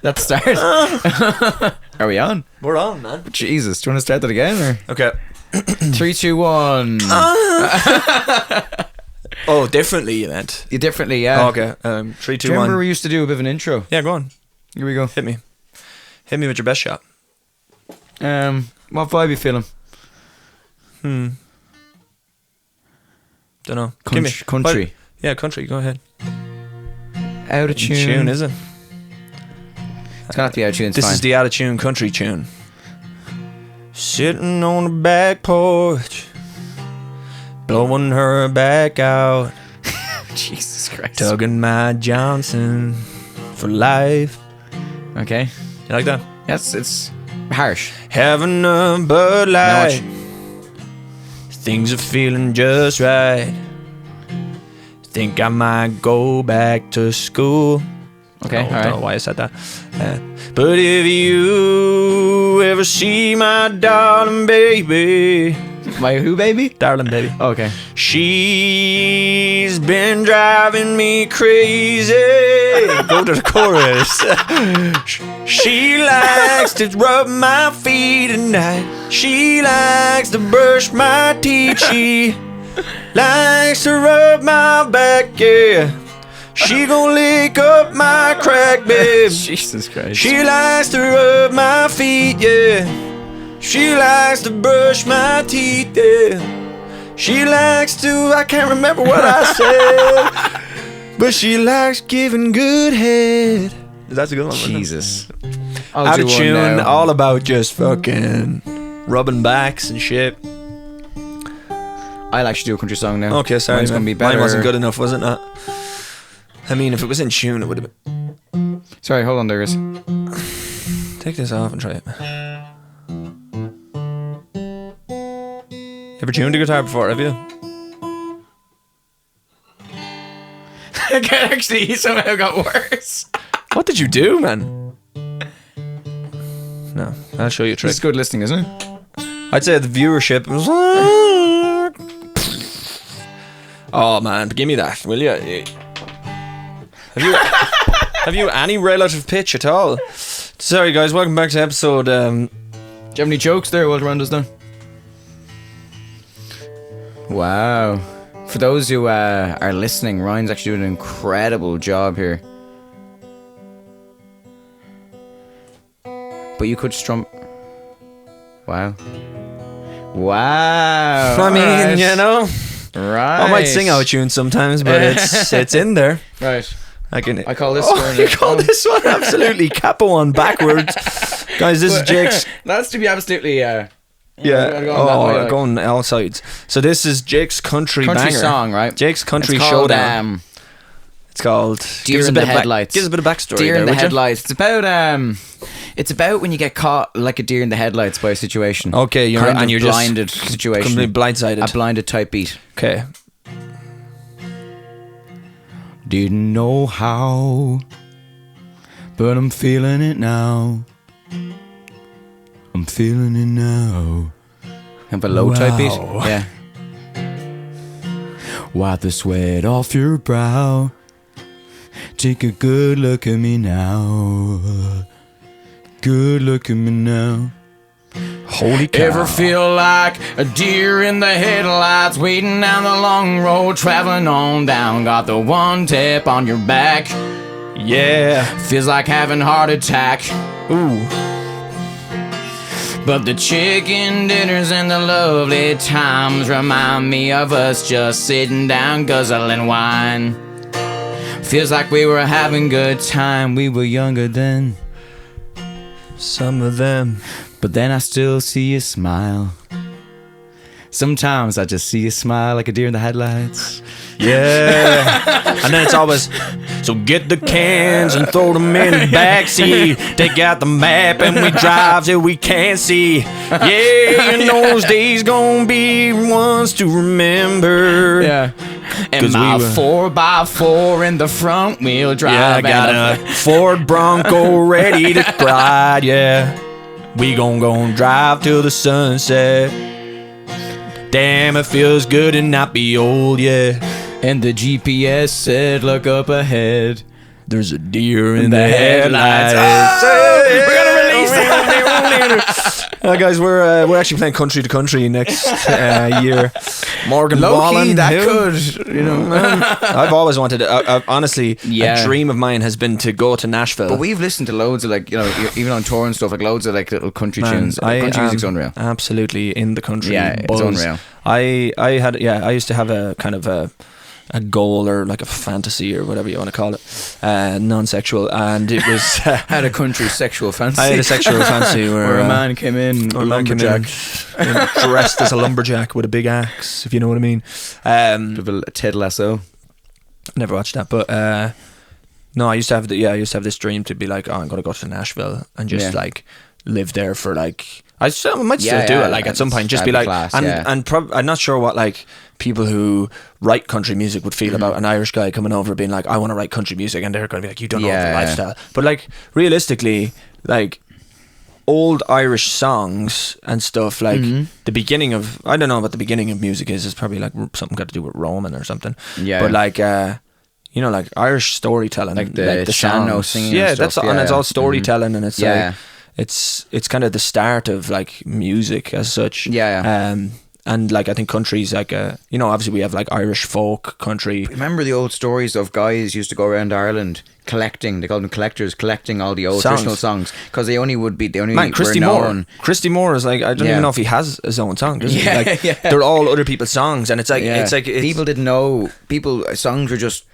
That's start. Are we on? We're on, man. Jesus, do you want to start that again? Or? Okay. 3, 2, 1. Oh, differently you meant. You differently, yeah. Oh, okay. 3, 2, Do you 1. remember we used to do a bit of an intro? Yeah, go on. Here we go. Hit me. Hit me with your best shot. What vibe you feeling? Don't know. Country. Yeah, country. Go ahead. Out of tune. Tune, is it? It's gonna have to be out of tune. It's This fine. is the out of tune country tune. Sitting on the back porch, blowing her back out, Jesus Christ. tugging my Johnson for life. Okay. You like that? Yes, it's harsh. Having a Bud Now Light. Things are feeling just right. Think I might go back to school. Okay, I all don't know right. why I said that. But if you ever see my darling baby, My who, baby? darling baby, Oh, okay. she's been driving me crazy. Go to the chorus. She likes to rub my feet at night. She likes to brush my teeth. She likes to rub my back, yeah. She gon' lick up my crack, babe. Jesus Christ. She likes to rub my feet, yeah. She likes to brush my teeth, yeah. She likes to, I can't remember what I said, but she likes giving good head. That's a good one. Jesus. Out of tune, all about just fucking rubbing backs and shit. I'll actually do a country song now. Okay, sorry, Mine's man. gonna be better. Mine wasn't good enough, wasn't it? I mean, if it was in tune, it would have been. Sorry, hold on there, guys. Take this off and try it. Ever tuned a guitar before, have you? Actually, he somehow got worse. What did you do, man? No, I'll show you a trick. It's good listening, isn't it? I'd say the viewership was. Oh man, give me that, will you? Have you any relative pitch at all? Sorry guys, welcome back to episode. Do you have any jokes there while Ryan does that? Wow. For those who are listening, Ryan's actually doing an incredible job here. But you could strum. Wow. Wow. I mean, Alright. you know, Right. I might sing out of tune sometimes, but it's in there. Right. I call this Oh, one. you call this one absolutely capo on backwards, guys. This is Jake's. That's to be absolutely Yeah. going Going all sides. So this is Jake's country banger song, right? Jake's country It's called, showdown. It's called Deer give us a in bit the of Headlights. Give us a bit of backstory. Deer there, in the would you? headlights. It's about when you get caught like a deer in the headlights by a situation. Okay, you're kind and of you're blinded just situation. completely blindsided. A blinded type beat. Okay. Didn't know how, but I'm feeling it now. I'm feeling it now. Kind of a low type beat. Wow. Yeah. Wipe the sweat off your brow. Take a good look at me now. Good look at me now. Holy cow. Ever feel like a deer in the headlights, waiting down the long road, traveling on down, got the one tap on your back, Yeah. feels like having heart attack. Ooh. But the chicken dinners and the lovely times remind me of us just sitting down guzzling wine. Feels like we were having good time, we were younger then, Some of them. but then I still see you smile. Sometimes I just see you smile like a deer in the headlights. Yeah. And then it's always, so get the cans and throw them in the backseat. Take out the map and we drive till we can't see. Yeah, and those days gonna be ones to remember. Yeah. And 'Cause my we were- 4x4 in the front wheel drive. Yeah, I got and a Ford Bronco ready to ride, yeah. We gon' drive till the sunset. Damn, it feels good to not be old, yeah. And the GPS said, look up ahead. There's a deer in the headlights. We're gonna release Guys, we're actually playing country to country next year. Morgan Wallen, that who? could, you know. I've always wanted to, honestly, Yeah. a dream of mine has been to go to Nashville. But we've listened to loads of like, you know, even on tour and stuff, like loads of like little country tunes. Country music's unreal. Absolutely in the country. Yeah, buzz. it's unreal. I used to have a kind of a goal or like a fantasy or whatever you want to call it, non-sexual, and it was Had a country sexual fancy. I had a sexual fancy where a man came in, dressed as a lumberjack with a big axe, if you know what I mean. a Ted Lasso. Never watched that, but no, I used to have this dream to be like, oh, I'm gonna go to Nashville and just like live there for like. I might still do it like at some point, just be like, class, I'm not sure what like people who write country music would feel about an Irish guy coming over being like, I want to write country music, and they're going to be like, you don't know the lifestyle. But like realistically, like old Irish songs and stuff, like the beginning of, I don't know what the beginning of music is probably like something got to do with Roman or something. Yeah. But like you know, like Irish storytelling, like the Shanno singing. Yeah, and stuff. and it's all storytelling, and it's Yeah. like it's kind of the start of like music as such. Yeah. And like I think country's like you know, obviously we have like Irish folk country. Remember the old stories of guys used to go around Ireland collecting, they called them collectors, collecting all the old traditional songs, because they only Man, Christy were Moore. known. Christy Moore is like, I don't even know if he has his own song. Does he? Like, they're all other people's songs, and it's like people didn't know. Songs were just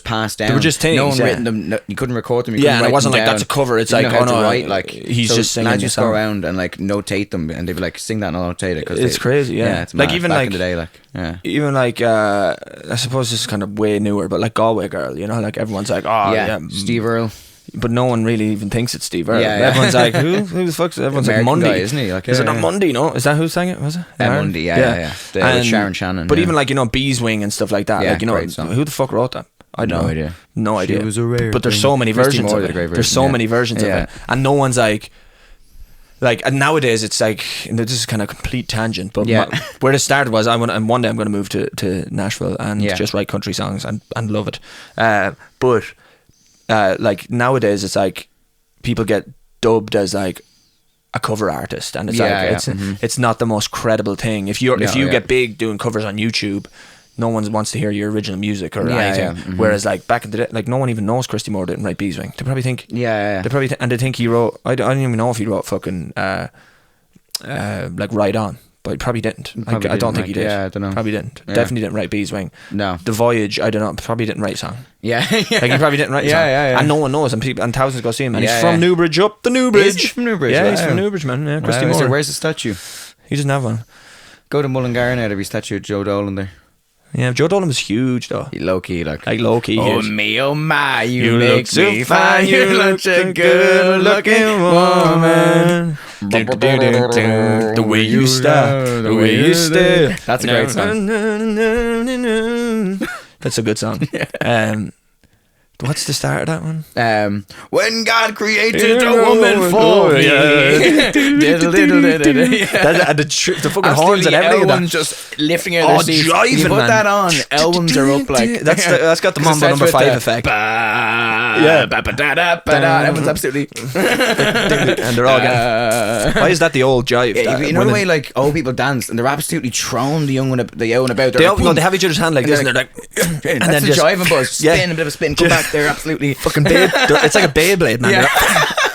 passed down. They were just things. No one written them. No, you couldn't record them. And it wasn't like that's a cover. It's like, oh no, write, like he's so just singing. Lads just go around and like notate them, and they'd be like, sing that and I'll notate it. Cause it's crazy. Yeah, it's like mad. even back like in the day, like even like I suppose this is kind of way newer, but like Galway Girl, you know, like everyone's like, oh yeah, Steve Earle. But no one really even thinks it's Steve Earle. Yeah. Everyone's like, who the fuck's? Everyone's American like Mundy, guy, isn't he? Like, is it not Mundy? No, is that who sang it? Was it? Mundy? Yeah. With Sharon Shannon. But even like, you know, Beeswing and stuff like that. Yeah, like, you know, great song. who the fuck wrote that? I don't know. No idea. She was a rare but there's thing. so many Christy versions Moore of did a great it. version, There's so many versions of Yeah. it, and no one's like. Like, and nowadays it's like, and this is kind of complete tangent, but where it started was and one day I'm going to move to Nashville and just write country songs and love it. But like nowadays it's like people get dubbed as like a cover artist, and it's it's not the most credible thing. If you get big doing covers on YouTube, no one wants to hear your original music or anything. Whereas like back in the day, like no one even knows Christy Moore didn't write Beeswing. They probably think they probably and they think he wrote. I don't even know if he wrote fucking like Ride On, but he probably didn't. I don't think he did. Yeah, I don't know. Probably didn't. Yeah. Definitely didn't write Beeswing. No. The Voyage, I don't know. Probably didn't write a song. Yeah. Like he probably didn't write a song. Yeah. And no one knows, and thousands go see him. And Yeah, he's from Newbridge, up the Newbridge. Is he from Newbridge? Yeah, he's Wow. from Newbridge, man. Yeah, Christy Wow. Moore. So where's the statue? He doesn't have one. Go to Mullingar now. There'll be a statue of Joe Dolan there. Yeah, Joe Dolan was huge though. Low key, like Low key. oh huge. me, oh my, you look make so me fine. You look such a good looking woman. The way you stare, the way you stare. That's a great song. That's a good song. What's the start of that one? When God created a woman for me. The fucking horns and everything. Elwyn's just lifting out their seats. Jiving, You put man. that on, Elwyn's are up like. That's got the Mambo number 5 effect. Everyone's absolutely. And they're all getting. Why is that the old jive? You know the way like old people dance and they're absolutely throwing the young one about. They have each other's hand like this, and they're like, and that's the jiving buzz. Spin, a bit of a spin, come back. They're absolutely fucking it's like a Beyblade, man. Yeah.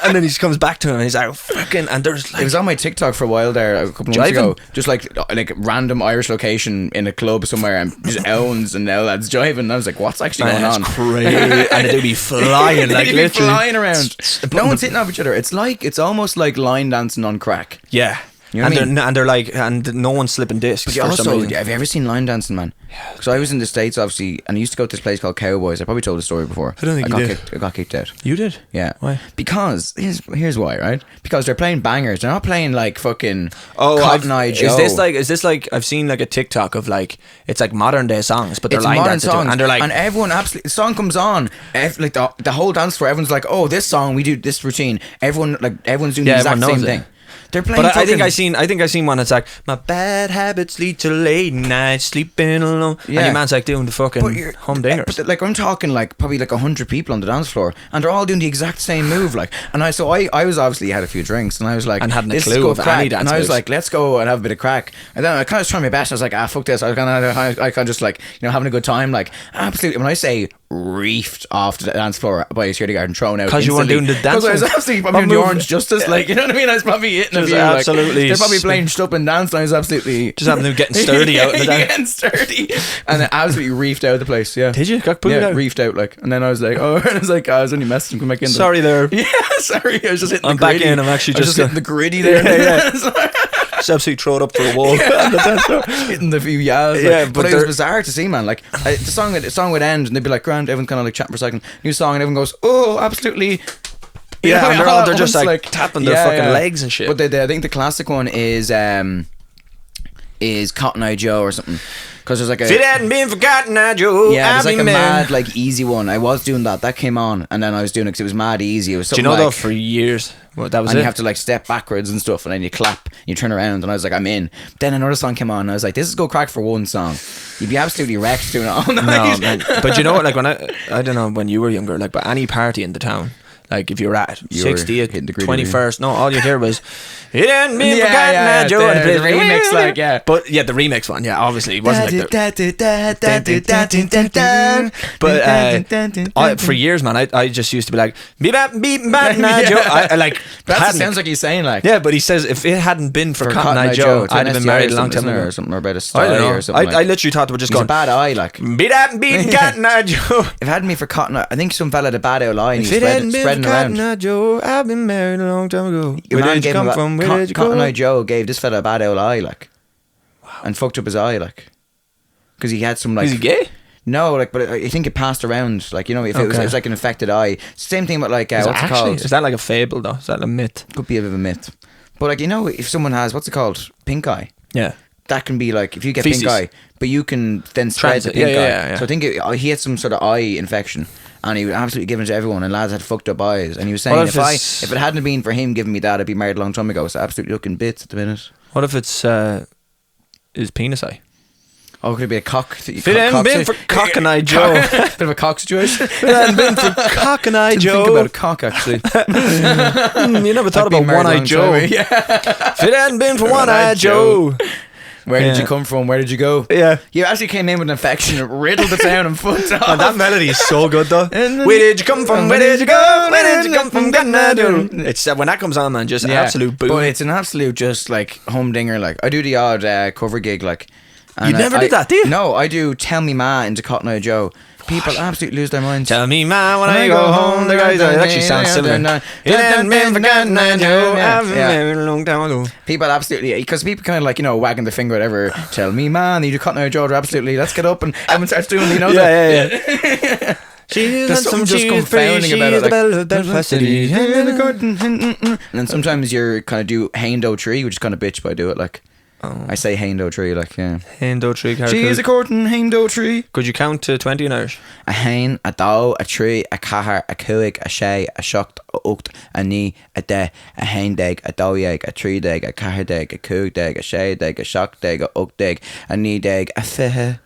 And then he just comes back to him and he's like, fucking, and there's like, it was on my TikTok for a while there a couple of months ago, just like random Irish location in a club somewhere and just Owens and now lads jiving, and I was like, what's actually going on? That's crazy. And they'd be flying like They'd be literally flying around. No one's hitting off each other. It's almost like line dancing on crack. Yeah. You know what I mean? They're like, and no one's slipping discs. But for some also, reason. have you ever seen line dancing, man? Because I was in the States, obviously, and I used to go to this place called Cowboys. I probably told the story before. I don't think you did. I got kicked out. You did? Yeah. Why? Because here's why, right? Because they're playing bangers. They're not playing like fucking Oh, Cotton Eye Joe. Is this like I've seen like a TikTok of like it's like modern day songs, but they're It's line modern dancing to it, songs, and they're like, and everyone absolutely. The song comes on, like the whole dance floor. Everyone's like, "Oh, this song, we do this routine." Everyone's doing the exact everyone same knows thing. it. They're playing. But I think fucking- I seen one that's like, my bad habits lead to late nights sleeping alone. Yeah. And your man's like doing the fucking humdingers. But like I'm talking like probably like 100 people on the dance floor, and they're all doing the exact same move. Like, and I was obviously had a few drinks, and I was like, And hadn't a this is clue go of crack. any dance And I was moves. like, let's go and have a bit of crack. And then I kind of trying my best. I was like, fuck this. I kind of just like, you know, having a good time. Like, absolutely. When I say reefed off the dance floor by a security guard and thrown out 'Cause you weren't instantly. doing the dance Because I was move. absolutely probably doing the What move? Orange Justice. Like, you know what I mean? I was probably hitting a Just few. Like, absolutely they're probably spin- playing stuff and dance. And I was absolutely Just having them getting sturdy out in the dance. getting sturdy, and then absolutely reefed out of the place. Yeah. Did you? Got pulled Yeah, out? reefed out like, and then I was like, oh, and I was like, I was only messaging him, come back in. Sorry there. Yeah, sorry. I was just hitting I'm the back gritty. in, I'm actually I was just hitting the gritty there. Yeah, Just absolutely throw it up for a wall. Hitting the few yas. Like, Yeah, but but it was they're- bizarre to see, man. Like the song would end, and they'd be like, "Grand." Everyone kind of like chatting for a second. New song, and everyone goes, "Oh, absolutely." You Yeah, know, and all they're at just once, like tapping their fucking legs and shit. But I think the classic one is Cotton Eye Joe or something. Because there's like If it hadn't been for Cotton Eye Joe, yeah, I'd there's like be a mad. mad, like easy one. I was doing that came on, and then I was doing it because it was mad easy. It was Do you something know like, though, for years, well, that was and it. you have to like step backwards and stuff, and then you clap, and you turn around, and I was like, I'm in. Then another song came on, and I was like, this is go crack for one song. You'd be absolutely wrecked doing it all night. No, man. But you know what? Like when I don't know when you were younger, like, but any party in the town, like if you were at You were 60th, hitting the gritty 21st, no, all you hear was it hadn't been Yeah, for Cotton yeah, Eye Joe. the- and it the plays, remix, like, yeah. But yeah, the remix one, yeah, obviously it wasn't like but for years, man, I just used to be like beep Cotton Eye Joe. I like That hadn't- sounds like he's saying like yeah, but he says if it hadn't been for Cotton Eye Joe, it's an I'd have been STI married or a long something, time isn't it, ago. or something, or about a I story don't know. or something. I literally thought they were just He's a going bad eye, like. beat Cotton Eye Joe. If it hadn't been for Cotton Eye, I think some fella had a bad eye and If he it was hadn't been spreading for Cotton around. Eye Joe, I've been married a long time ago. Your Where man did you gave him come a- from? Where did you Cotton go? Eye Joe gave this fella a bad old eye, like, and fucked up his eye, like, because he had some like. Is he gay? No, like, but I think it passed around, like, you know, if it Okay. was like an infected eye. Same thing with like Is it what's it actually? called? Is that like a fable though? Is that a myth? Could be a bit of a myth, but like, you know, if someone has what's it called, pink eye, Yeah. that can be like if you get Feces. pink eye, but you can then spread Transit. the pink Yeah, eye. yeah, yeah. So I think he had some sort of eye infection. And he was absolutely giving it to everyone, and lads had fucked up eyes. And he was saying, What if if it hadn't been for him giving me that, I'd be married a long time ago. So absolutely looking bits at the minute. What if it's his penis eye? Oh, could it be a cock? If it hadn't been for Cotton Eye Joe, Bit of a cock situation. if it hadn't been for Cotton Eye Didn't Joe, think about a cock actually. You never thought I've been about married One a Eye long Joe. time, yeah. If it hadn't been for One One-Eyed Eye Joe, Where did Yeah. you come from? Where did you go? yeah. You actually came in with an infection, and riddled the town and fucked off. And that melody is so good though. And then- Where did you come from? Where did you go? Where did you come from? Cotton Eye Joe. It's when that comes on, man, just absolute boom. But it's an absolute just like humdinger. Like I do the odd cover gig. Like and You never I- did that, do you? No, I do. Tell Me Ma into Cotton Eye Joe. People absolutely lose their minds. Tell me, man, when I go home, the guys. It actually sounds similar. It hadn't been for Cotton Eye Joe. I've been Yeah. married a long time ago. People absolutely, because people kind of like, you know, wagging the finger, whatever. Tell me, man, you do Cotton Eye Joe. They're absolutely, let's get up, and everyone starts doing, you know, Yeah. She's There's something just confounding about it, the bell like, of Belfast City. and then sometimes you're kind of do Haindo Tree, which is kind of bitch, but I do it like I say Haindo Tree, like yeah. Hendo tree. She's a courting Haindo Tree. Could you count to 20 in Irish? A hain, a dow, a tree, a cahar, a cuig, a shay, a shocked, a ucht, a knee, a de, a hain deg, a dow yeg, a tree deg, a cahar deg, a cuig deg, a shay deg, a shock deg, a ucht deg, a knee deg, a fihe.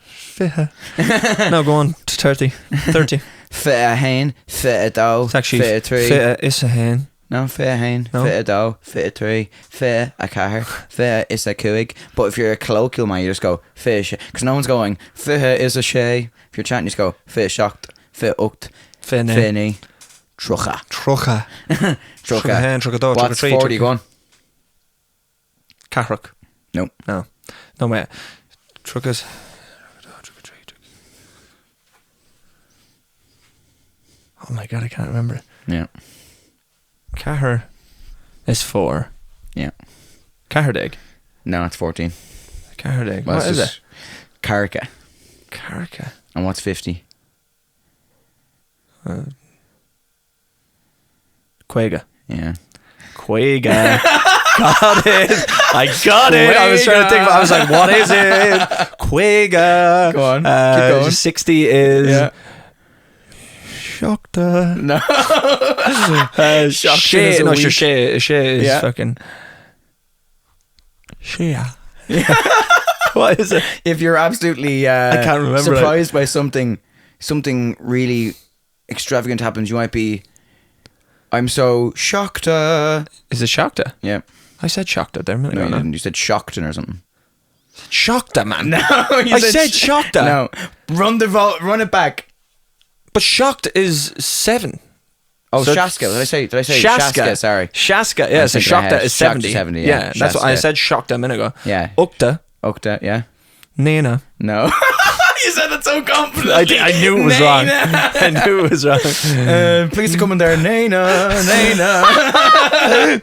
No, go on to 30. 30. Fit a hain, fit a dow, It's actually fit a tree. fit is a hen. No, fit a hain, No. fit a dow, fit a tree, fit a cahar, fit is a cuig. But if you're a colloquial man, you just go fish, because no one's going fit is a shay. If you're chanting, you just go fit shocked, fit ucht, Fin fit knee, trucha. Trucha. Trucha. hen, trucha dog, trucha What's tree. 40 going? Carrock. Nope. No. No, mate. Truckers. Oh my god, I can't remember. Yeah. Cahar is 4. Yeah. Cahardeg. No, it's 14. Cahardeg. Well, What it's is just it? Carrica. Carrica. And what's 50? Quega. Yeah. Quega. Got it. I got it. I was trying to think. I was like, what is it? Quega. Go on. Keep going. 60 is. Yeah. Shokta. No. Shay. No, Shay is Yeah. fucking. Shia. What is it? If you're absolutely I can't remember surprised by something really extravagant happens, you might be, I'm so shocked. Is it Shakta? Yeah. I said Shakta there a minute No, ago. you No? didn't. You said Shockton or something. Shakta, man. No, I said Shakta. No, run it back. But Shakta is 7. Oh, So- Shaska. Did I say Shaska? Sorry. Shaska, yeah. So thinking Shakta ahead. is Shakta 70. 70, yeah. That's what I Shaska. said. Shakta a minute ago. Yeah. Ukta, Okta, yeah. Nena. No. You said that so confidently. I knew it was wrong. I knew it was wrong. Please come in there, Nena.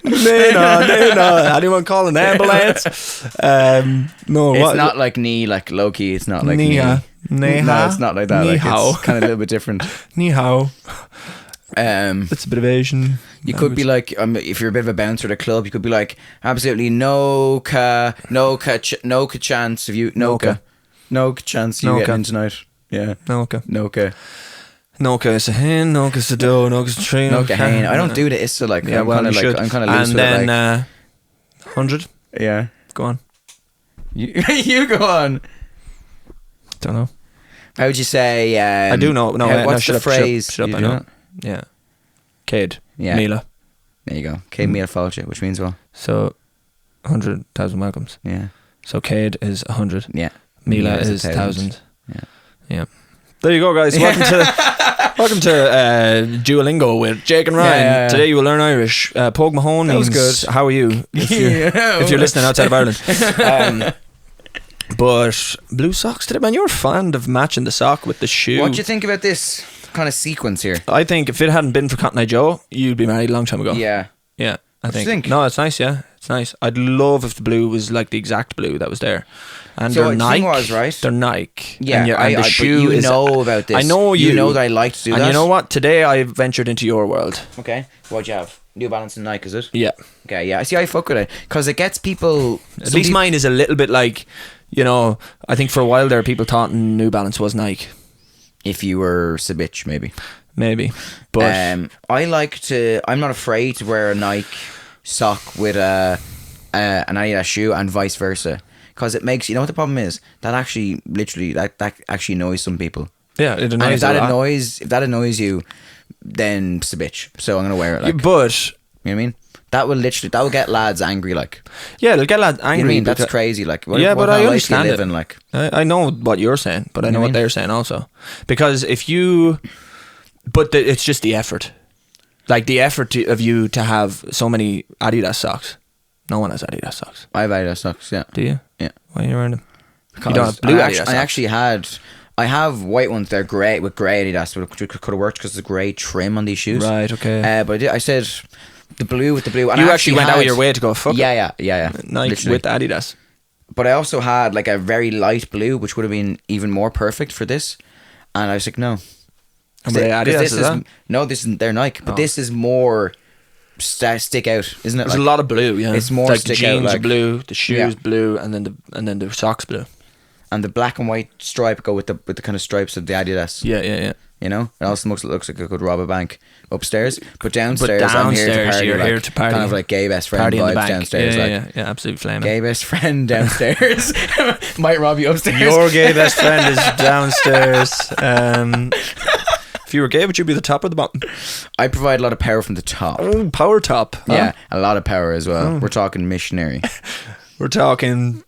Nena. Anyone call an ambulance? No, It's what? not like knee, like low key. It's not like Nia. knee. Neha. No, it's not like that. Ni Like, hao. it's kind of a little bit different. Ni hao. It's It's a bit of Asian. You could be like, if you're a bit of a bouncer at a club, you could be like, absolutely no chance of you, no chance you Noka. getting in tonight. Yeah, Noka. Noka, Noka is a hen, Noka is a doe, Noka is a tree. Noka Hain. I don't do the Issa like. Yeah, I'm well, kind of you like, should. I'm kind of loose and with then, it. Like, 100. yeah, Go on. you go on. Don't know. How would you say? I do know. No, what's shut the up, phrase? Shut up, You I do know. it? Yeah. Cade. Yeah. Mila. There you go. Cade Mila Fáilte, which means well. So, 100,000 welcomes. Yeah, So, Cade is 100. yeah. Mila is 1,000. Yeah. Yeah. There you go, guys. Welcome to Duolingo with Jake and Ryan. Yeah. Today you will learn Irish. Pog Mahone That was means good. how are you? If you're listening outside of Ireland. But blue socks today, man. You're fond of matching the sock with the shoe. What do you think about this kind of sequence here? I think if it hadn't been for Cotton Eye Joe, you'd be married a long time ago. Yeah. Yeah. I What do you think. think? No, it's nice. Yeah, it's nice. I'd love if the blue was like the exact blue that was there. And So they're the Nike. thing was, right? They're Nike. Yeah, and the but shoe you is. know about this. I know You know that I like to do and that. you know what? Today I ventured into your world. Okay. What'd you have? New Balance and Nike, is it? Yeah. Okay, yeah. I see. I fuck with it because it gets people. At least mine is a little bit like, you know, I think for a while there people thought New Balance was Nike. If you were a bitch, maybe. Maybe. But I like to. I'm not afraid to wear a Nike sock with an Adidas shoe and vice versa. Because it makes, you know what the problem is? That actually, literally, that actually annoys some people. yeah, it And annoys if a lot. that annoys you, then it's a bitch. So I'm gonna wear it. Like, But you know what I mean? That will get lads angry. Like, yeah, they'll get lads you know angry. what I mean? That's because- crazy. Like, what, Yeah, what but I kind of life do you understand live it. in, like, I know what you're saying, but I know what I what mean? they're saying also. Because if you, it's just the effort, like the effort of you to have so many Adidas socks. No one has Adidas socks. I have Adidas socks. Yeah, Do you? yeah. Why are you wearing them? Because don't have blue I Adidas socks? I have white ones. They're grey with grey Adidas, but it could have worked because there's a grey trim on these shoes. Right. Okay. But I said the blue with the blue. And you I actually went out of your way to go fuck it. Yeah. Nike literally. with Adidas. But I also had like a very light blue, which would have been even more perfect for this. And I was like, no. And were they 'Cause Adidas, this is that? no, this isn't. They're Nike, but Oh. this is more stick out, isn't it? There's Like, a lot of blue. Yeah. it's more like the stick out, jeans are like- blue, the shoes Yeah. blue, and then the socks blue. and the black and white stripe go with the kind of stripes of the Adidas. Yeah. You know, it also looks like I could rob a bank upstairs, but downstairs, I'm here to downstairs, party. you're like, here to party. Kind of like gay best friend Party in the vibes bank. downstairs. Yeah, like yeah, absolutely flaming. gay best friend downstairs might rob you upstairs. Your gay best friend is downstairs. If you were gay, would you be the top or the bottom? I provide a lot of power from the top. Oh, power top. Huh? Yeah, a lot of power as well. We're talking missionary, We're talking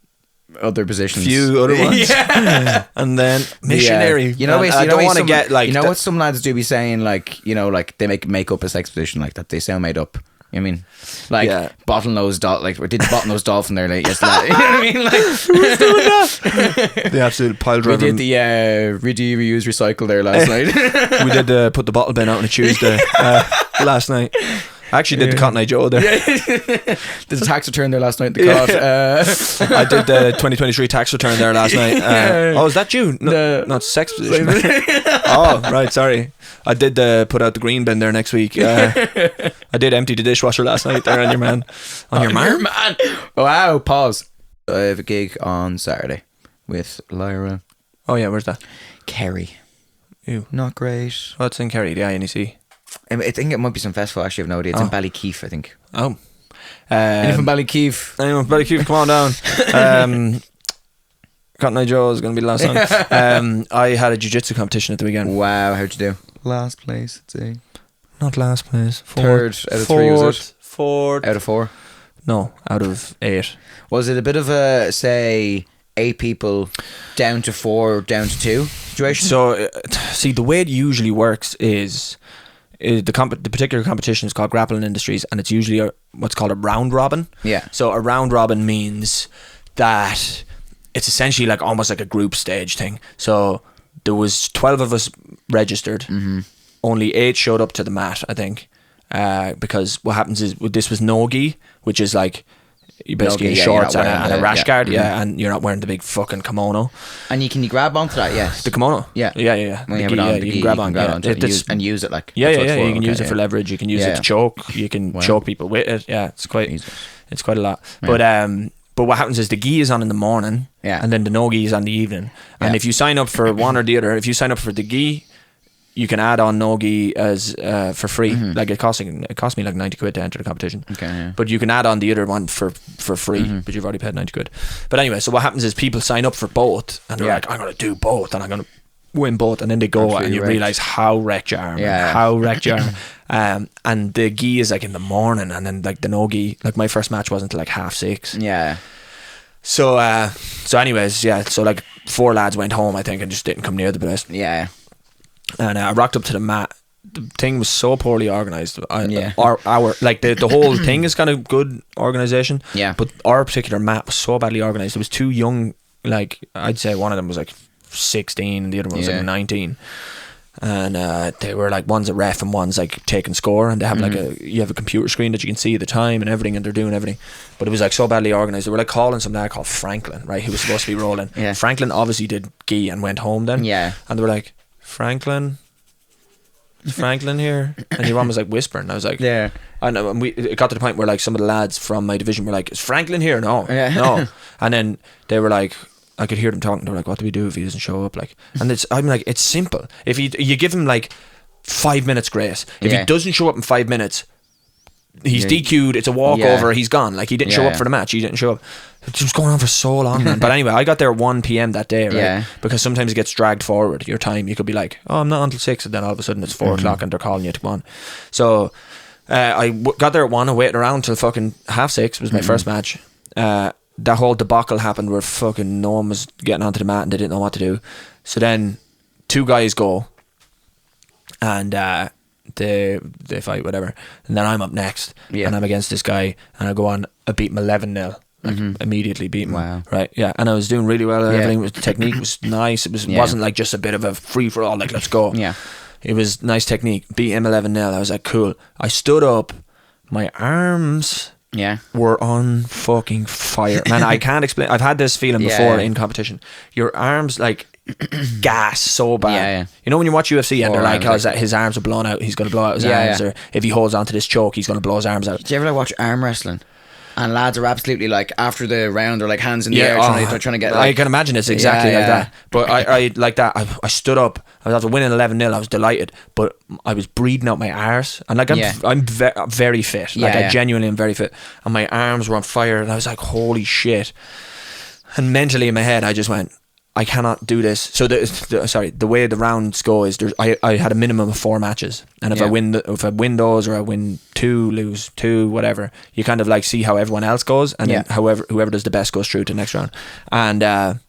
other positions, few other ones. Yeah. And then missionary. You know, Man, I don't want to get like. you know what some lads do be saying, like, you know, like they make up a sex position like that. They sound made up. You know what I mean, like Yeah. bottlenose like we did the bottlenose dolphin there like yesterday. You know what I mean, like the absolute pile we driver. did the reuse recycle there last night. We did put the bottle bin out on a Tuesday last night. I actually did the Cotton Eye Joe there. Did the tax return there last night. The cot. I did the 2023 tax return there last night. Oh, is that you? No, No. not sex position. Oh, right. Sorry. I did put out the green bin there next week. I did empty the dishwasher last night there on your man. On your man? man. Wow. Pause. I have a gig on Saturday with Lyra Oh, yeah. Where's that? Kerry. Ew. Not great. What's in Kerry? The INEC. I think it might be some festival. Actually, I have no idea. It's in Ballykeefe, I think. Oh. Anything from Ballykeefe? Anyone from Ballykeefe, come on down. Cotton Eye Joe is going to be the last song. I had a jiu-jitsu competition at the weekend. Wow, how'd you do? Last place, I'd say. Not last place. Third out of 3, was it? Fourth. Out of 4? No, out of 8. Was it a bit of a, say, 8 people down to 4, down to 2 situation? So, see, the way it usually works is the particular competition is called Grappling Industries, and it's usually what's called a round robin. Yeah. So a round robin means that it's essentially like almost like a group stage thing. So there was 12 of us registered. Mm-hmm. Only 8 showed up to the mat, I think, because what happens is this was no-gi, which is like you basically No-gi, shorts you're and not wearing a rash the- guard, yeah. and you're not wearing the big fucking kimono. And can you grab onto that? Yes. The kimono? Yeah. Yeah. When The you have gi, it on, yeah, the you gi, can grab on. Yeah. onto it and use it like. Yeah, that's what it's for. you can use Okay, it for leverage. You can use it to choke. You can choke people with it. Yeah, it's quite a lot. Yeah. But what happens is the gi is on in the morning, and then the no gi is on the evening. And if you sign up for one or the other, if you sign up for the gi, you can add on no gi as for free. Mm-hmm. Like it cost me like 90 quid to enter the competition. Okay, yeah. But you can add on the other one for free, but you've already paid 90 quid. But anyway, so what happens is people sign up for both, and they're like, I'm going to do both, and I'm going to win both, and then they go Absolutely and you wrecked. realise how wrecked you are, man. Yeah. How wrecked you are. And the gi is like in the morning, and then like the no gi, like my first match wasn't until like 6:30. Yeah. So anyways, yeah, so like 4 lads went home, I think, and just didn't come near the place. Yeah. And I rocked up to the mat. The thing was so poorly organised. Yeah. Our like the whole thing is kind of good organisation. Yeah. But our particular mat was so badly organised. It was too young. Like I'd say one of them was like 16, and the other one was like 19. And they were like, one's a ref and one's like taking score, and they have like you have a computer screen that you can see the time and everything, and they're doing everything. But it was like so badly organised. They were like calling some guy called Franklin, right, who was supposed to be rolling. Yeah. Franklin obviously did gi and went home then. Yeah. And they were like, Franklin, is Franklin here? And your mum was like whispering. I was like, Yeah. and it got to the point where like some of the lads from my division were like, is Franklin here? No. Yeah. No. And then they were like, I could hear them talking. They were like, what do we do if he doesn't show up? Like, and I'm like, it's simple. If you give him like 5 minutes grace. If he doesn't show up in 5 minutes, he's DQ'd. It's a walkover. He's gone. Like, he didn't show up for the match. He didn't show up. It was going on for so long, man. But anyway, I got there at 1 p.m. that day, right? Yeah. Because sometimes it gets dragged forward. Your time, you could be like, oh, I'm not until 6, and then all of a sudden it's 4 o'clock and they're calling you to come on. So I got there at 1 and waited around till fucking 6:30 was my first match. That whole debacle happened where fucking no one was getting onto the mat and they didn't know what to do. So then 2 guys go and they fight, whatever, and then I'm up next and I'm against this guy, and I go on, I beat him 11-0. Like immediately beat him. Wow. Right, yeah, and I was doing really well. Everything was, the technique was nice. It wasn't like just a bit of a free for all, like let's go. Yeah. It was nice technique. Beat him 11-0. I was like, cool. I stood up, my arms were on fucking fire, man. I can't explain. I've had this feeling before in competition. Your arms like gas so bad. You know when you watch UFC and they're like, oh, his arms are blown out, he's going to blow out his arms, or if he holds onto this choke, he's going to blow his arms out. Do you ever like watch arm wrestling? And lads are absolutely like, after the round, they're like hands in the air, they're trying to get. Like, I can imagine it's exactly like that. But I like that. I stood up. I was after winning 11-0. I was delighted, but I was breathing out my arse. And like I'm very fit. Like I genuinely am very fit. And my arms were on fire, and I was like, holy shit. And mentally in my head, I just went, I cannot do this. So the way the rounds go is I had a minimum of 4 matches, and if I win those, or I win 2, lose 2, whatever, you kind of like see how everyone else goes, and then whoever does the best goes through to the next round. And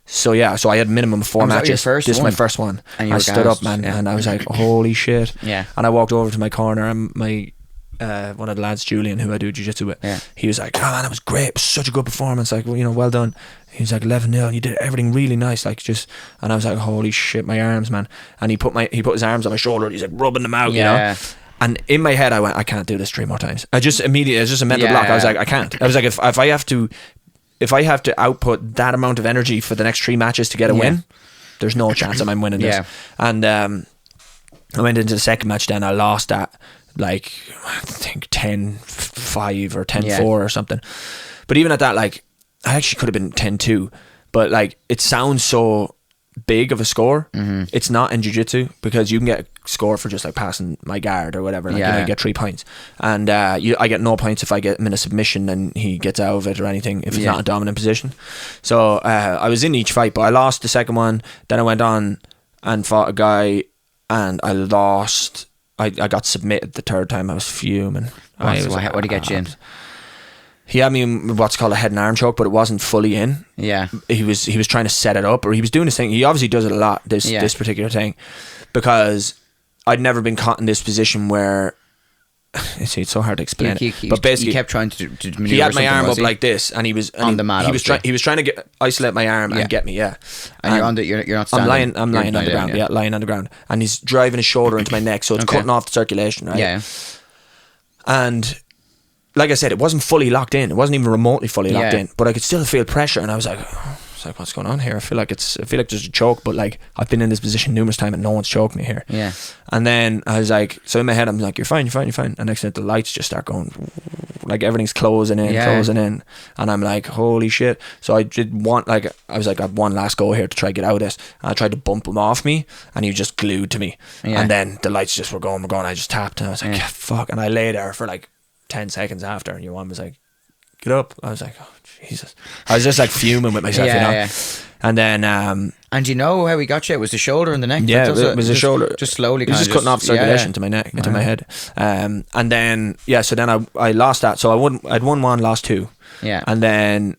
so I had a minimum of 4 matches. This is my first one. And I stood up, man, and I was like, holy shit. Yeah. And I walked over to my corner, and my one of the lads, Julian, who I do jiu-jitsu with, he was like, oh man, that was great, it was such a good performance, like, well, well done. He was like 11-0, you did everything really nice, like just. And I was like, holy shit, my arms, man. And he put his arms on my shoulder, and he's like rubbing them out, you know. And in my head I went, I can't do this 3 more times. It was just a mental block. I was like, I can't. I was like, if I have to output that amount of energy for the next 3 matches to get a win, there's no chance I'm winning this. And I went into the second match, then I lost that, like, I think 10-5 or 10-4 or something. But even at that, like, I actually could have been 10-2, but like, it sounds so big of a score. It's not in jiu-jitsu, because you can get a score for just like passing my guard or whatever. Like, you get 3 points, and I get no points if I get him in a submission and he gets out of it or anything if it's not a dominant position. So I was in each fight, but I lost the second one. Then I went on and fought a guy, and I lost. I got submitted the third time. I was fuming. What did he get you in? He had me in what's called a head and arm choke, but it wasn't fully in. Yeah. He was trying to set it up, or he was doing this thing. He obviously does it a lot, this particular thing, because I'd never been caught in this position where it's so hard to explain it. But basically, he kept trying to maneuver. He had my arm up like this, and he was on the mat. He was trying to isolate my arm and get me. Yeah. And you're not standing. I'm lying on the ground. Yeah, lying on the ground, and he's driving his shoulder into my neck, so it's cutting off the circulation. Right. Yeah. And like I said, it wasn't fully locked in. It wasn't even remotely fully locked in, but I could still feel pressure, and I was like, what's going on here? I feel like there's a choke, but like I've been in this position numerous times and no one's choked me here. Yeah. And then I was like, so in my head I'm like, you're fine. And next thing the lights just start going, like everything's closing in, and I'm like, holy shit. So I was like, I have one last go here to try to get out of this, and I tried to bump him off me, and he was just glued to me. And then the lights just were going. I just tapped, and I was like, fuck. And I lay there for like 10 seconds after, and your one was like, get up. I was like, oh Jesus. I was just like fuming with myself, you know. Yeah. And then and you know how he got you? It was the shoulder and the neck. Yeah, it was the shoulder. Just slowly. He was just cutting off circulation to my neck, into my head. And then so then I lost that. So I'd won one, lost two. Yeah. And then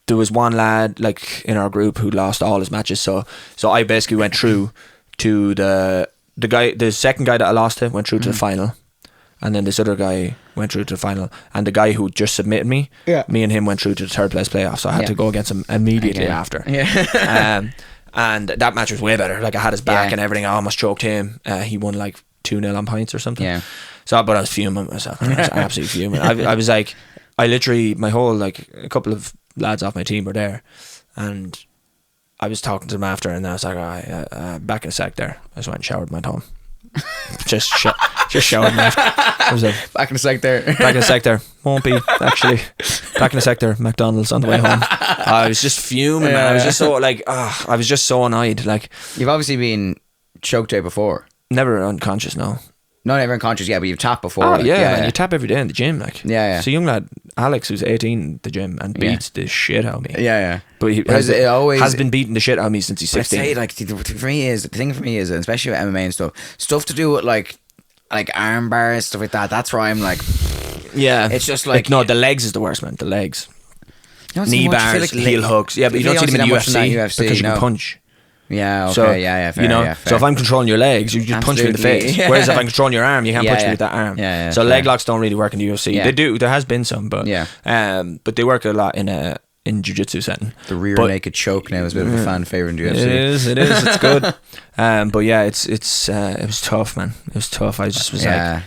there was one lad like in our group who lost all his matches. So I basically went through to the second guy that I lost to went through to the final. And then this other guy went through to the final, and the guy who just submitted me, me and him went through to the third place playoff. So I had to go against him immediately after. Yeah. And that match was way better. Like I had his back and everything. I almost choked him. He won like 2-0 on points or something. Yeah. So, but I was fuming myself. I was absolutely fuming. I was like, I literally, my whole like a couple of lads off my team were there, and I was talking to them after, and I was like, back in a sec there. I just went and showered, went home. just showered and left. Back in a sec there. Back in a sec there. Won't be, actually. Back in a sec there. McDonald's on the way home. I was just fuming, man. I was just so like, I was just so annoyed. Like, you've obviously been choked out before. Never unconscious, no. Not never unconscious, but you've tapped before. Oh, like, man. You tap every day in the gym, like. Yeah. So young lad, Alex, who's 18 in the gym and beats the shit out of me. Yeah. But he has been beating the shit out of me since he's 16. I'd say, like, the thing for me is, especially with MMA and stuff to do with like arm bars, stuff like that. That's where I'm like, it's just like no, the legs is the worst, man. The legs, knee bars, heel hooks. Yeah, but you don't see them in the UFC because you can punch. Yeah, okay, so, fair, fair. So if I'm controlling your legs, you just punch me in the face. Whereas if I'm controlling your arm, you can't punch me with that arm. So leg locks don't really work in the UFC. They do. There has been some, but but they work a lot in jiu-jitsu setting. The rear naked choke now is a bit of a fan favorite in UFC. It is. It's good. But yeah, it was tough, man. It was tough. I just was like,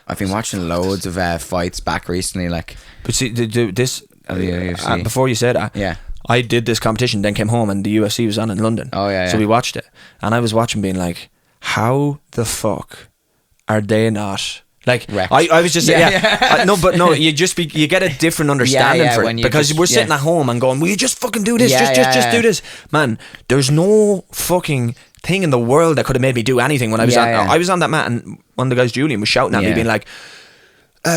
I've been watching loads of fights back recently, like. But see, this before you said that, I did this competition, then came home, and the UFC was on in London. Oh yeah. So we watched it, and I was watching, being like, how the fuck are they not? Like, I was just no, you get a different understanding for it, because we're sitting at home and going, will you just fucking do this? Just do this, man. There's no fucking thing in the world that could have made me do anything when I was I was on that mat, and one of the guys, Julian, was shouting at me, being like,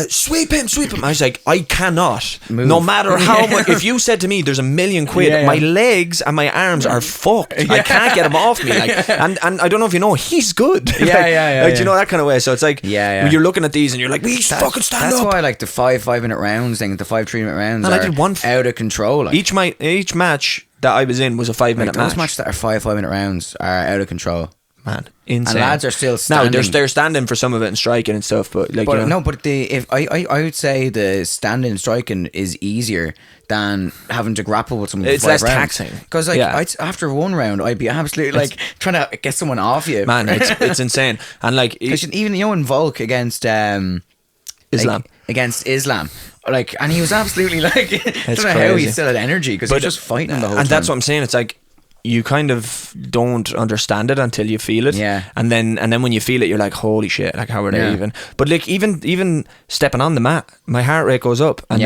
sweep him. I was like, I cannot move. No matter how much. If you said to me there's $1 million, my legs and my arms are fucked. I can't get him off me. Like, and I don't know if you know, he's good. Like, you know, that kind of way. So it's like, when you're looking at these and you're like, we fucking stand up. That's why I like the 5-minute rounds thing, the 5 3-minute rounds. And I did one out of control. Like. Each match that I was in was a 5-minute match. Those matches that are 5-minute rounds are out of control. Man, insane. And lads are still standing. No, they're standing for some of it and striking and stuff, but like, I would say the standing and striking is easier than having to grapple with someone. It's less taxing, because after one round I'd be absolutely like trying to get someone off you. Man, it's insane. And like, even in Volk against Islam. Against Islam. Like, and he was absolutely like, I don't know how he still had energy, because he was just fighting the whole time. And that's what I'm saying. It's like, you kind of don't understand it until you feel it. Yeah. And then when you feel it, you're like, holy shit, like how are they even? But like even stepping on the mat, my heart rate goes up, and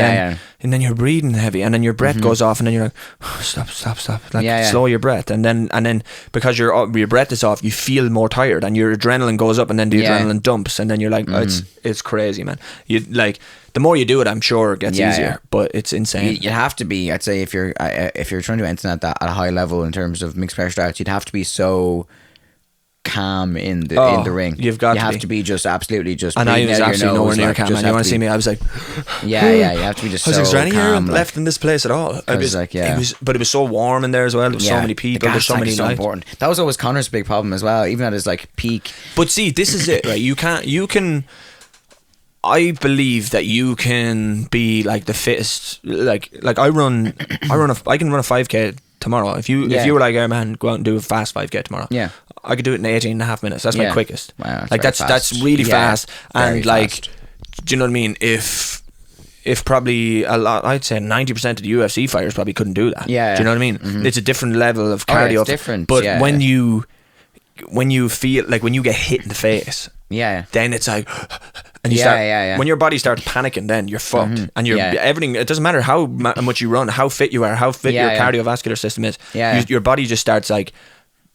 then you're breathing heavy, and then your breath goes off, and then you're like, oh, stop, like slow your breath, and then because your breath is off, you feel more tired, and your adrenaline goes up, and then the adrenaline dumps, and then you're like, oh, it's crazy, man. You like. The more you do it, I'm sure it gets easier, but it's insane. You have to be. I'd say if you're trying to do anything at a high level in terms of mixed martial arts, you'd have to be so calm in the ring. You have to be just absolutely just. And I was absolutely nowhere near calm. And you want to see me? I was like, you have to be just. I was like, is there any air calm, left in this place at all? It was so warm in there as well. There was so many people. There's so many lights. Important. That was always Conor's big problem as well, even at his like peak. But see, this is it, right? You can. I believe that you can be like the fittest. Like I can run a 5K tomorrow. If you were like, oh man, go out and do a fast 5K tomorrow. Yeah, I could do it in 18.5 minutes. That's my quickest. Wow, that's really fast. And like, fast. Do you know what I mean? If probably a lot, I'd say 90% of the UFC fighters probably couldn't do that. Yeah, do you know what I mean? Mm-hmm. It's a different level of cardio. Oh, it's different. But when you feel like when you get hit in the face, then it's like. And you start, when your body starts panicking, then you're fucked, and you're everything. It doesn't matter how much you run, how fit you are, how fit your cardiovascular system is. Your body just starts like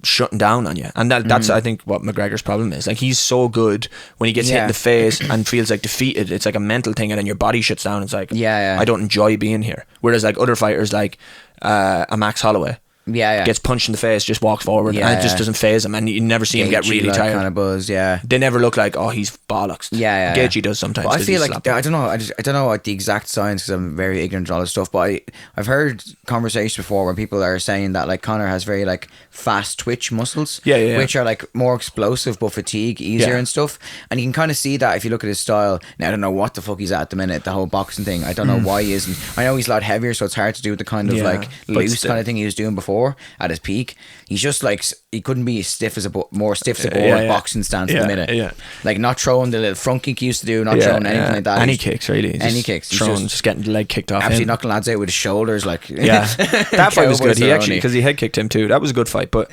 shutting down on you, and that's I think what McGregor's problem is. Like he's so good when he gets hit in the face and feels like defeated. It's like a mental thing, and then your body shuts down. It's like I don't enjoy being here. Whereas like other fighters, like a Max Holloway. Gets punched in the face, just walks forward, and it just doesn't phase him, and you never see him get really tired. Kind of buzz, they never look like, oh, he's bollocks. Gaethje does sometimes. But I feel like I don't know. I don't know what the exact science, because I'm very ignorant to all this stuff. But I've heard conversations before where people are saying that like Conor has very like fast twitch muscles, which are like more explosive but fatigue easier and stuff. And you can kind of see that if you look at his style. Now I don't know what the fuck he's at the minute. The whole boxing thing. I don't know why he isn't. I know he's a lot heavier, so it's hard to do the kind of like loose kind of thing he was doing before. At his peak, he's just like he couldn't be more stiff as a board boxing stance at the minute. Like not throwing the little front kick he used to do, not throwing anything like that. Any kicks really? Any kicks? Just getting the leg kicked off. Absolutely knocking lads out with his shoulders. Like that fight was good. He actually because he head kicked him too. That was a good fight, but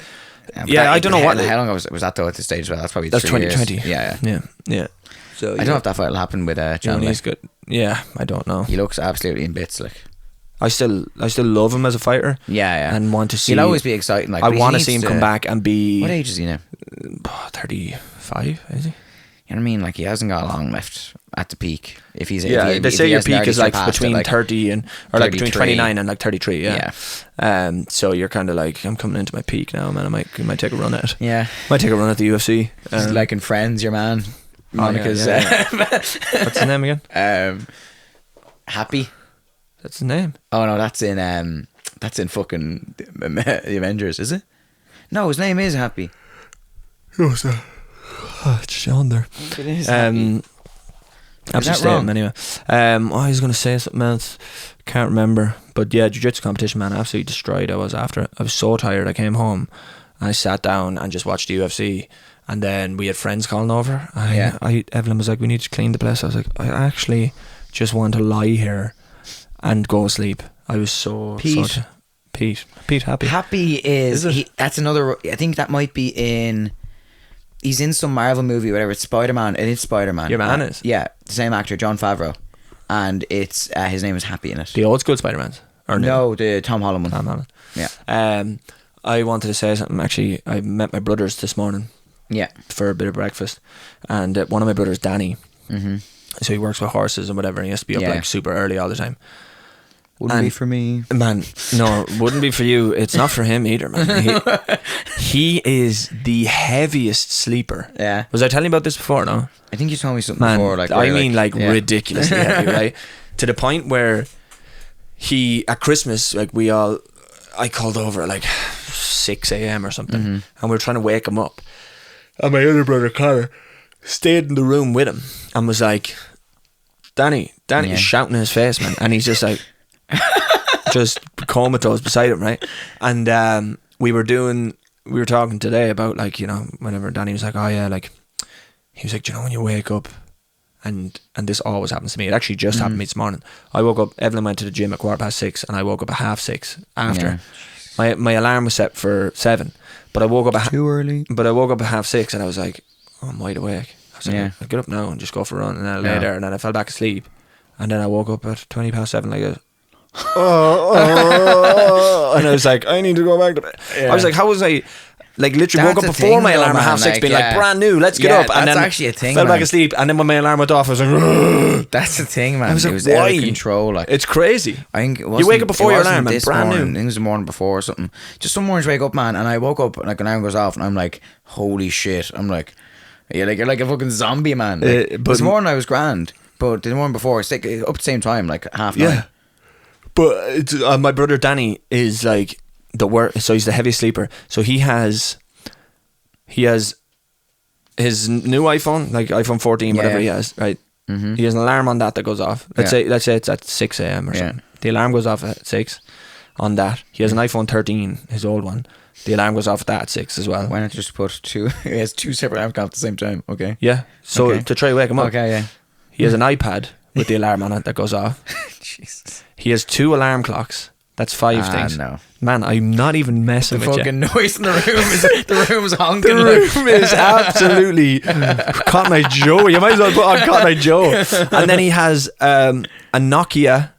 I don't know what. How long was that though at this stage? Well, that's probably 2020. Yeah. So I don't know if that fight will happen with John. He's good. Yeah, I don't know. He looks absolutely in bits. Like. I still love him as a fighter. And want to see. He'll always be exciting. Like I want to see him come back and be. What age is he now? 35, is he? You know what I mean? Like he hasn't got long left at the peak. If he's they say your peak is like between 30 and or like between 29 and like 33. So you're kind of like, I'm coming into my peak now, man. I might take a run at it. Might take a run at the UFC. Like in Friends, your man Monica's. What's his name again? Happy. That's his name. Oh no, that's in fucking the Avengers, is it? No, his name is Happy. Who's that? It's on there. It is. I'm just saying anyway. I was going to say something else. Can't remember. But yeah, jiu-jitsu competition, man, absolutely destroyed. I was after it. I was so tired. I came home and I sat down and just watched the UFC. And then we had friends calling over. Evelyn was like, we need to clean the place. I was like, I actually just want to lie here and go sleep. I was so Pete Happy. Happy is that's another. I think that might be in. He's in some Marvel movie, whatever. It's Spider-Man. It is Spider-Man. Your man is. Yeah, the same actor, Jon Favreau, and it's his name is Happy in it. The old school Spider-Mans, or no, the Tom Holland one. Tom Holland. Yeah. I wanted to say something. Actually, I met my brothers this morning. Yeah. For a bit of breakfast, and one of my brothers, Danny. Mm-hmm. So he works with horses and whatever. And he has to be up like super early all the time. Wouldn't be for me. Man, no, wouldn't be for you. It's not for him either, man. He is the heaviest sleeper. Yeah. Was I telling you about this before, no? I think you told me something before. Like, ridiculously heavy, right? To the point where at Christmas, like I called over at like 6 a.m. or something, and we were trying to wake him up. And my other brother, Connor, stayed in the room with him and was like, Danny is shouting in his face, man. And he's just like, just comatose beside him, right? And we were talking today about, like, you know, whenever Danny was like, oh yeah, like, he was like, do you know when you wake up, and this always happens to me. It actually just happened to me this morning. I woke up, Evelyn went to the gym at 6:15, and I woke up at 6:30 after. my alarm was set for 7, but I woke up at Too early. But I woke up at 6:30 and I was like, oh, I'm wide awake. I was like, Yeah. I'll get up now and just go for a run. And then I lay Yeah. there and then I fell back asleep. And then I woke up at 7:20 like a... and I was like, I need to go back to bed. Yeah. I was like, how was I... Like literally That's woke up a before thing my though, alarm at man, 6:30 being like yeah. brand new, let's get Yeah, up. And that's then actually a thing, fell back man. asleep. And then when my alarm went off, I was like, That's the thing, man. I was It like, was out why? of control. Like, it's crazy. I think You wake up before your alarm and this brand morning, new. I think it was the morning before or something. Just some mornings wake up, man, and I woke up like an alarm goes off, and I'm like, holy shit! I'm like, you're like a fucking zombie, man. Like, but- this morning I was grand, but the morning before it's like up at the same time, like 9:30. Yeah. But it's, my brother Danny is like the worst. So he's the heaviest sleeper. So he has his new iPhone, like iPhone 14, whatever Yeah. he has, right? Mm-hmm. He has an alarm on that goes off. Let's Yeah. say it's at 6 a.m. or Yeah. something. The alarm goes off at 6 on that. He has an iPhone 13, his old one. The alarm goes off at that at 6 as well. Why not just put two? He has two separate alarm clocks at the same time. Okay. Yeah. So Okay. to try to wake him up. Okay. Yeah. He has an iPad with the alarm on it that goes off. Jesus. He has 2 alarm clocks. That's 5 things. No. Man, I'm not even messing The with you. fucking noise in the room is the room's honking. The like- room is absolutely Cotton Eye Joe. You might as well put on Cotton Eye Joe. And then he has a Nokia,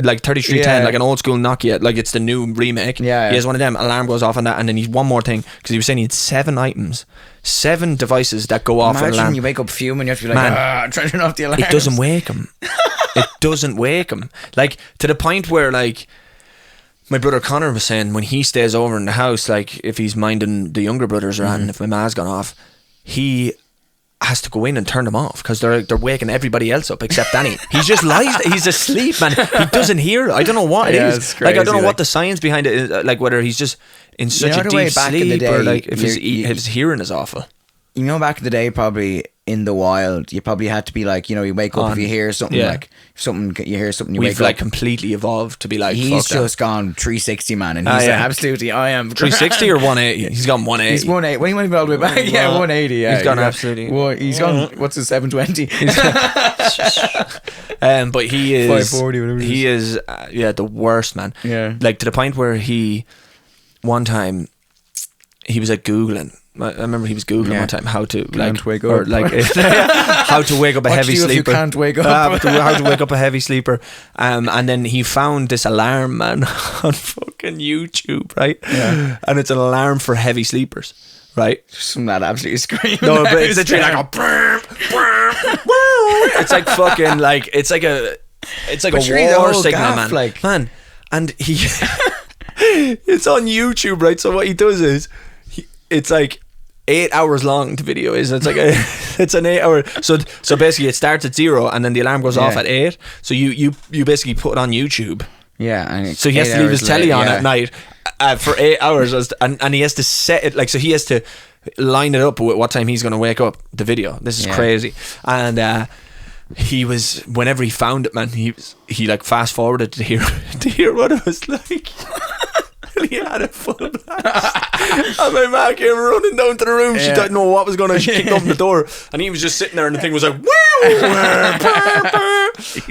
like 3310, Yeah. like an old school Nokia, like it's the new remake. Yeah. He has one of them. Alarm goes off on that, and then he's one more thing because he was saying he had 7 items, 7 devices that go off. Imagine alarm. you wake up fuming, you have to be like, Man. trying to turn off the alarm. It doesn't wake him. It doesn't wake him. Like to the point where like. My brother Connor was saying when he stays over in the house, like if he's minding the younger brothers around, and if my ma's gone off, he has to go in and turn them off because they're waking everybody else up except Danny. He's just lies. He's asleep, man. He doesn't hear it. I don't know what it Yeah, is. it's Like I don't crazy, know like- what the science behind it is. Like whether he's just in such know a the deep way back in the sleep or day, like if his you- his hearing is awful. You know, back in the day, probably in the wild, you probably had to be like, you know, you wake up if you hear something yeah. like something, you hear something, you We've wake like up. completely evolved to be like He's fuck that. just gone 360, man, and he's like, yeah. absolutely, I am 360 or 180. He's gone 180. He's 180. When he went all the way back, yeah, 180. Yeah, He's gone absolutely- He's gone. What's his 720? But he is 540, whatever it he is the worst, man. Yeah. Like to the point where one time he was like googling. I remember he was googling Yeah. one time how to Can't wake or up. like how to wake up a What heavy to do if you sleeper. can't wake up. How to wake up a heavy sleeper. And then he found this alarm, man, on fucking YouTube, right? Yeah. And it's an alarm for heavy sleepers, right? Some lad absolutely screaming. No, but it's literally like a it's like fucking like it's like a But sure, the war whole signal, gaff, man. like- Man, and he it's on YouTube, right? So what he does is it's like 8 hours long. The video is it's like it's an 8 hour. So basically it starts at 0 and then the alarm goes off Yeah. at 8. So you basically put it on YouTube. Yeah, and it's So he has 8 to leave his hours telly late, on yeah. at night for 8 hours, and he has to set it like so. He has to line it up with what time he's going to wake up. The video. This is Yeah. crazy. And he was whenever he found it, man. He like fast forwarded to hear what it was like. And he had a full blast. And my ma came running down to the room. She Yeah. didn't know what was going on. She kicked open the door, and he was just sitting there, and the thing was like,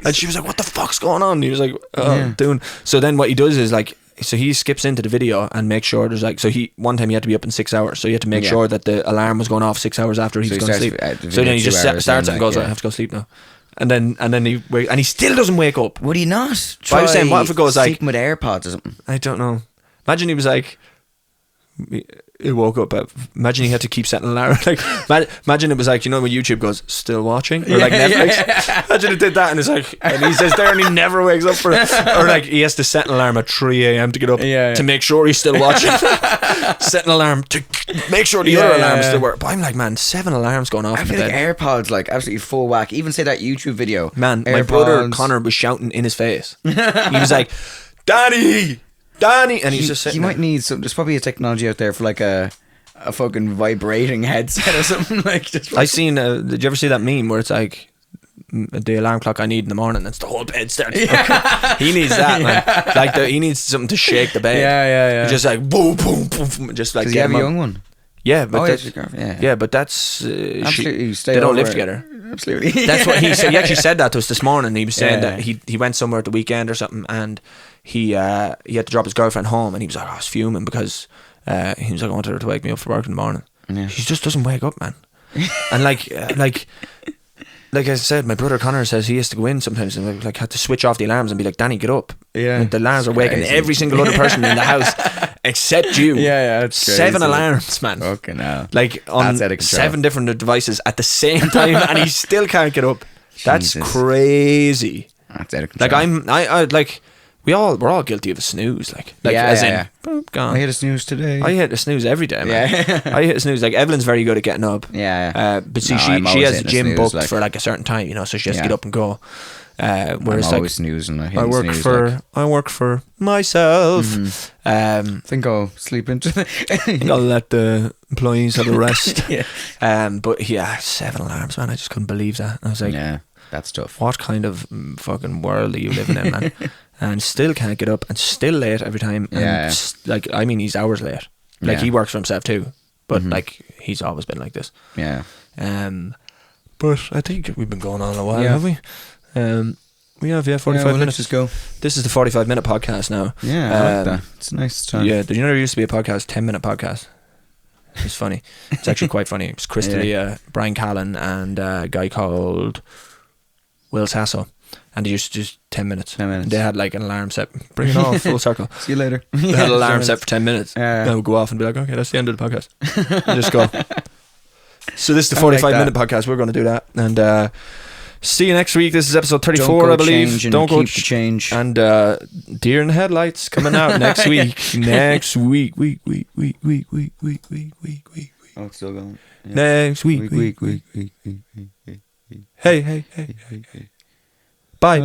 and she was like, "What the fuck's going on?" And he was like, "Oh, Yeah. doing." So then what he does is like, so he skips into the video and makes sure there's like, so one time he had to be up in 6 hours, so he had to make Yeah. sure that the alarm was going off 6 hours after he So was he going to starts sleep. the So then he video just 2 hours, starts then, and goes, like, "I have to go sleep now," and then he still doesn't wake up. Would he not? But I was saying, what if it goes like- sleeping with AirPods or something? I don't know. Imagine he was like, he woke up. Imagine he had to keep setting an alarm. Like, imagine it was like, you know, when YouTube goes still watching or like Yeah, Netflix. yeah. Imagine it did that, and it's like, and he says there, and he never wakes up for it, or like he has to set an alarm at 3 a.m. to get up Yeah. to make sure he's still watching. Set an alarm to make sure the other Yeah, alarms yeah. still work. But I'm like, man, 7 alarms going off. I in feel the like bed. AirPods, like absolutely full whack. Even say that YouTube video, Man, my brother AirPods. Connor was shouting in his face. He was like, Danny, and he's just sitting He there. might need some. There's probably a technology out there for like a fucking vibrating headset or something like. Just I seen. Did you ever see that meme where it's like the alarm clock I need in the morning? That's the whole bed starts. He needs that, man. Like he needs something to shake the bed. Yeah. Just like boom, boom, boom, boom, just like Does he have get a him up. young one? Yeah, but Oh, that's, his girlfriend. Yeah. yeah, but that's Absolutely. they don't live together. Absolutely. That's what he said. He actually said that to us this morning. He was saying Yeah. that he went somewhere at the weekend or something, and he had to drop his girlfriend home, and he was like, I was fuming because he was like, I wanted her to wake me up for work in the morning. Yeah. She just doesn't wake up, man. And like I said, my brother Connor says he has to go in sometimes and like had to switch off the alarms and be like, Danny, get up. Yeah. And the alarms are waking Crazy. every single other person in the house except you. Yeah, that's 7 crazy. alarms, man. Fucking hell. Like on That's out of control. 7 different devices at the same time, and he still can't get up. That's Jesus. crazy. That's out of control. Like I like we're all guilty of a snooze. Like Yeah, as yeah, in boop, gone. I hit a snooze today. I hit a snooze every day, man. Yeah. I hit a snooze. Like Evelyn's very good at getting up. Yeah. But see, No, I'm she always has a hitting a gym snooze, booked like- for like a certain time, you know, so she has to Yeah. get up and go. Whereas I'm like always snoozing. I work for myself. I think I'll sleep into I think I'll let the employees have a rest. Yeah. But yeah, 7 alarms, man. I just couldn't believe that. I was like, Yeah, that's tough. what kind of fucking world are you living in, man? And still can't get up and still late every time. And Yeah. like, I mean, he's hours late. Like, Yeah. he works for himself too. But Mhm. like, he's always been like this. Yeah. But I think we've been going on a while, Yeah. have we? We have, 45 well, minutes. Let's just go. This is the 45-minute podcast now. Yeah, I like that. It's a nice time. Yeah, did you know there used to be a podcast, 10-minute podcast? It's funny. It's actually quite funny. It's Chris D'Elia, Brian Callen, and a guy called Will Sasso. And they used to just 10 minutes. 10 minutes. They had like an alarm set. Bring it all full circle. See you later. They had an alarm set for 10 minutes. Yeah. And I would go off and be like, okay, that's the end of the podcast. And just go. So this is the I like 45-minute podcast. We're going to do that. And see you next week. This is episode 34, Don't go I believe. change and Don't go keep the change. And Deer in the Headlights coming out next week. Next week. Week. Oh, it's still going. Yeah. Next week. Week. Hey. Bye.